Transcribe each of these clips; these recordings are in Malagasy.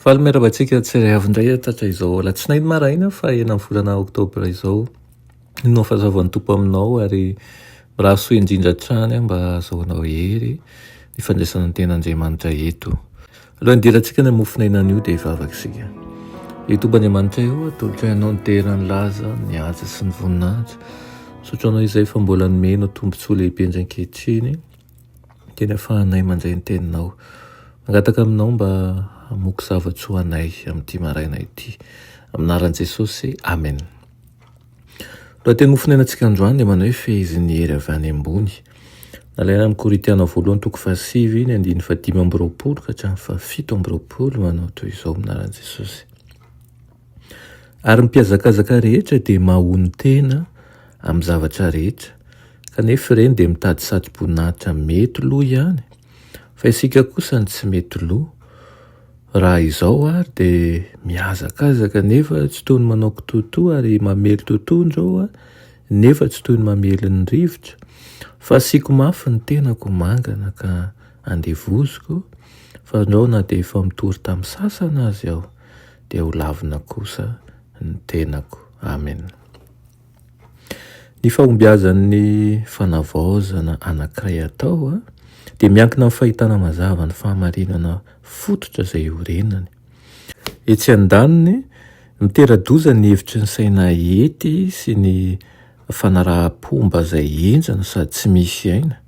Fahameravatsika tsiray avindray tatra izao latsinainy maraina fa enam volana oktobra izao no fahazavan'ny tompo aminao ary raha soa indrindra trany mba azahoanao hery ny fandraisana ny ten'Andriamanitra eto. Aloha indirantsika ny mofinainana io dia hivavaka isika. Tompoandriamanitra io atolotra ianao ny teran'ny laza, ny asa sy ny voninahitra. Sotroanao izay fa mbola nomeno tombontsoa lehibe indray-ankehitriny teny ahafahanay mandray ny teninao. Mangataka aminao mba hamoky zava-tsy ho anay amin'ity maraina ity. Aminaran'i Jesosy, amen. Lohateny mofinainantsika androany dia manao hoe fehezin'ny hery avy any ambony. Nalaina amin'ny Koritiana voalohany toko 7 ny 5:20 ka hatramin'ny 7:20 manao toy izao aminaran'i Jesosy. Ary ny mpiazakazaka rehetra dia mahony tena amin'ny zavatra rehetra, kanefa ireny dia mitady sati-boninahitra mety loha ihany, fa isika kosa ny tsy mety loha. Raha izao ary dia mihazakazaka nefa tsy toy ny manao kitoto ary mamely totoandro nefa tsy toy ny mamely ny rivotra, fa asiako mafy ny tenako mangana ka andevoziko, fa andao na dia efa mitory tamin'ny sasana azy aho dia ho lavina kosa ny tenako. Amen. Ny fahombiazan'ny fanavaozana anankiray atao dia miankina amin'ny fahitana mazava ny fahamarinana fototra izay orenany. Etsy an-daniny mitera-doza ny hevitry ny saina ety sy ny fanaraha-pomba izay enjana sady tsy misy aina.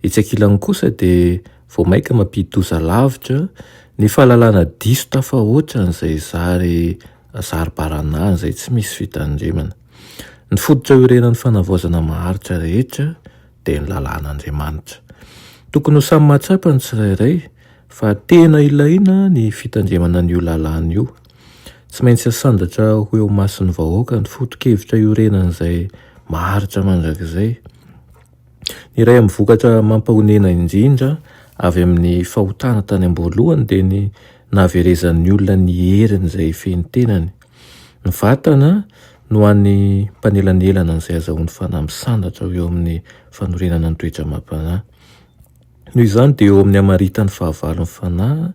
Etsy ankilany kosa dia vao maika mampidi-doza lavitra ny fahalalana diso tafahoatran'izay zari-baranahany izay tsy misy fitandremana. Ny fototra iorenan'ny fanavaozana maharitra rehetra dia ny lalàn'Andriamanitra. Tokony ho samy mahatsapa ny tsirairay fa tena ilaina ny fitandremana an'io lalàna io. Tsy maintsy asandatra ho eo mason'ny vahoaka ny foto-kevitra iorenan'izay maharitra mandrakizay. Ny iray amin'ny vokatra mampahonena indrindra avy amin'ny fahotana tany am-boalohany dia ny nahaverezan'ny olona ny heriny izay feny tenany. Ny vatana no an'ny mpanelanelana izay azahoany fanahy misandatra eo amin'ny fanorenana ny toetra mampanahy. Noho izany dia eo amin'ny hamaritany fahavalon'ny fanahy,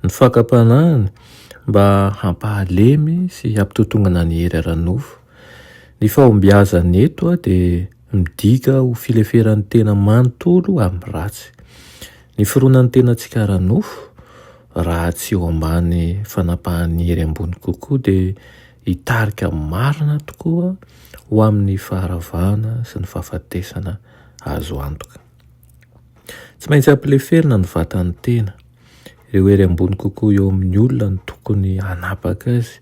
ny fakam-panahiny mba hampahalemy sy hampitotongana ny hery ara-nofo. Ny fahombiazany eto dia midika ho fileferan'ny tena manontolo amin'ny ratsy. Ny fironan'ny tenantsika ara-nofo raha tsy eo ambany fanapahan'ny hery ambony kokoa dia hitarika marina tokoa ho amin'ny faharavana sy ny fahafatesana azo antoka. Tsy maintsy ampileferina ny vatan'ny tena. Ireo hery ambony kokoa eo amin'ny olona ny tokony hanapaka azy,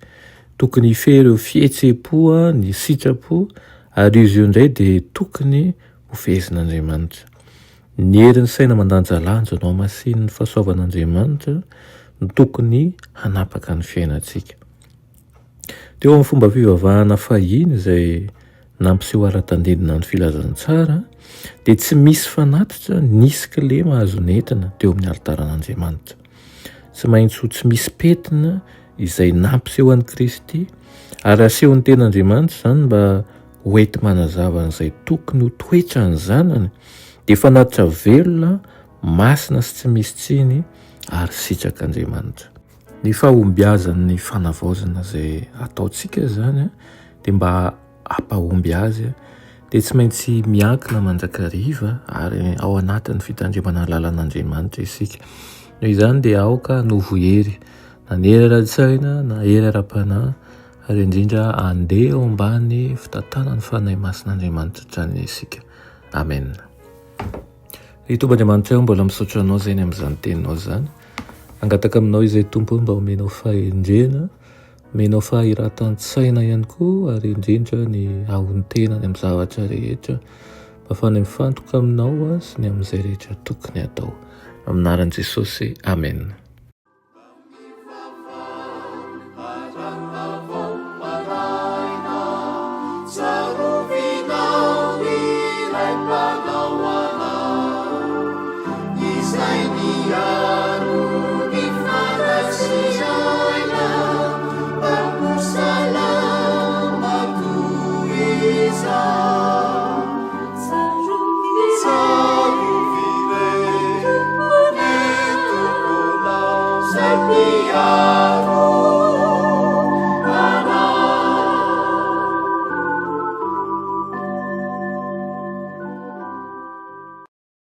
tokony hifery ireo fihetsem-po, ny sitrapo, ary izy io indray dia tokony ho fehezin'Andriamanitra. Ny herin'ny saina mandanjalanja no hamasin'ny fahasoavan'Andriamanitra no tokony hanapaka ny fiainantsika. Teo amin'ny fomba fivavahana fahiny izay nampiseho ara-tandedina ny filazantsara dia tsy misy fanatitra nisy kilema azo nentina teo amin'ny alitaran'Andriamanitra. Tsy maintsy ho tsy misy petina izay nampiseho an'i Kristy ary asehon'ny ten'Andriamanitra izany mba hoety manazava an'izay tokony ho toetra ny zanany dia fanatitra velona, masina sy tsy misy tsiny ary sitrak'Andriamanitra. Ny fahombiazan'ny fanavaozana izay ataontsika izany dia mba hampahomby azy dia tsy maintsy miankina mandrakariva ary ao anatin'ny fitandremana lalàn'Andriamanitra isika. Noho izany dia aoka novo hery, na ny hery ara-tsaina na hery ara-panahy, ary indrindra andeha ao ambany fitantanany fanahy masin'Andriamanitra hatrany isika. Amen. Ny Tompoandriamanitra mbola misaotra anao izay ny amin'izany teninao izany. Angataka aminao izay tompo mba omenao fahendrena, omenao fahiratan-tsaina ihany koa ary indrindra ny ahon-tena ny amin'ny zavatra rehetra mba fanay mifantoka aminao sy ny amin'izay rehetra tokony atao. Aminaran'i Jesosy, amen. Salam Maria.